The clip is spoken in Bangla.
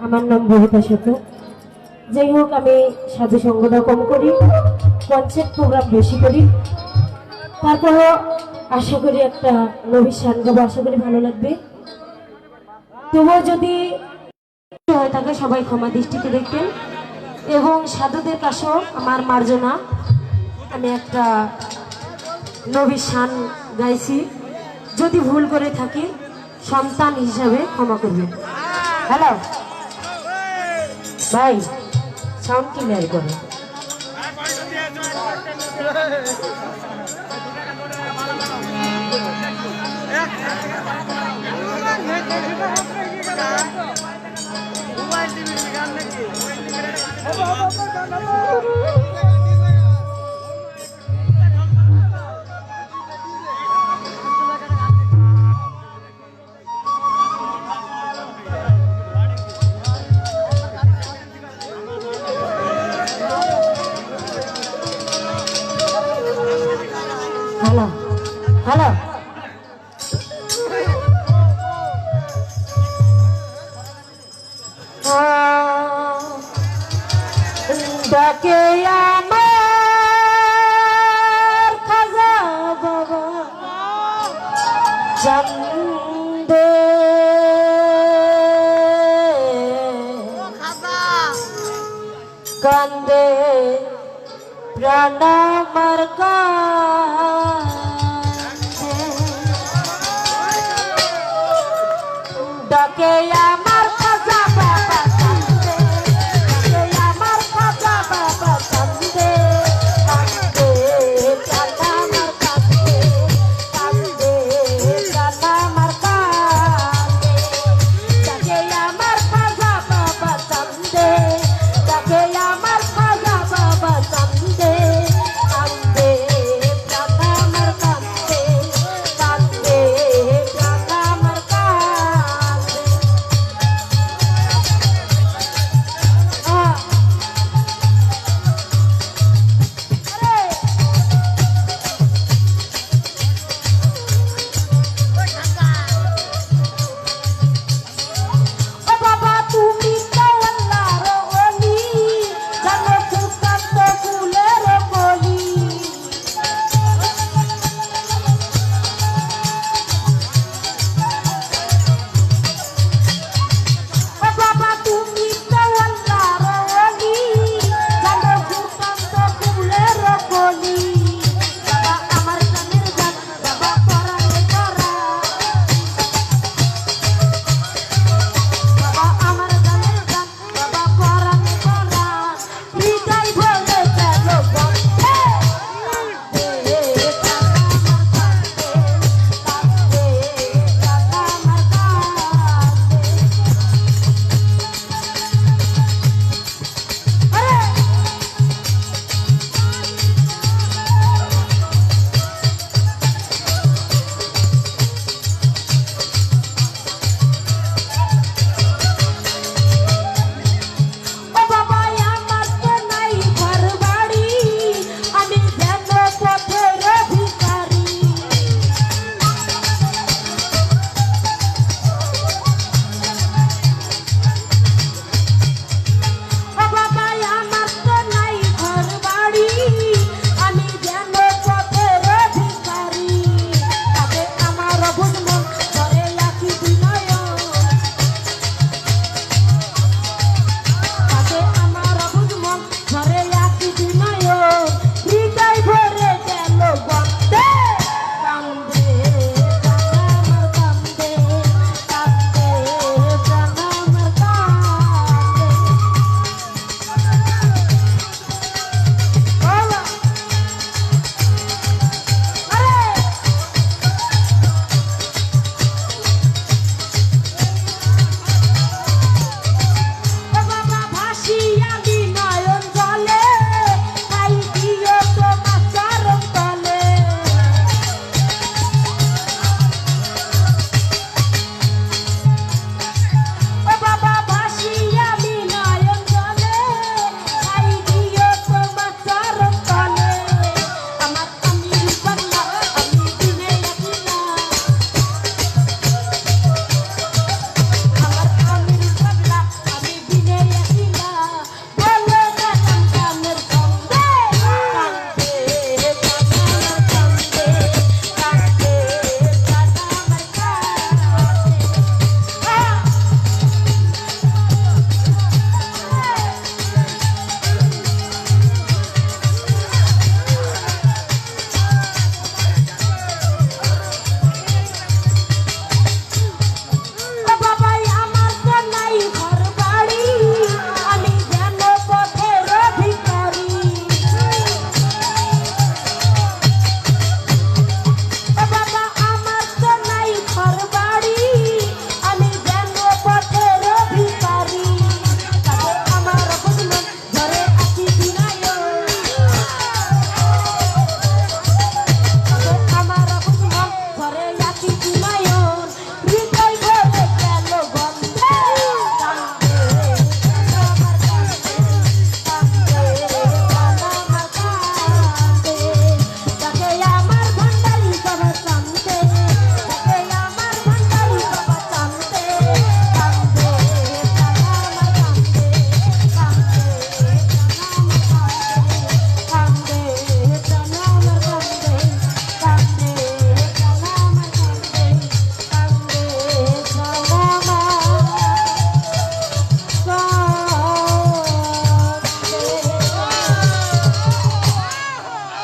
আমার নাম ববিতা সাথে। যাই হোক, আমি সাধু সঙ্গটা কম করি, কনসার্ট প্রোগ্রাম বেশি করি। তারপরও আশা করি একটা নবীর শান গাবো, আশা করি ভালো লাগবে। তবুও যদি হয়ে থাকে সবাই ক্ষমা দৃষ্টিতে দেখবেন। এবং সাধুদের কাছেও আমার মার্জনা, আমি একটা নবীর শান গাইছি, যদি ভুল করে থাকি সন্তান হিসাবে ক্ষমা করবেন। হ্যালো ভাই, সাউন্ড ক্লিয়ার করো। হ্যালো হ্যালো, ডাকে আমার খাজা বাবা চান্দে, কান্দে প্রাণ আমার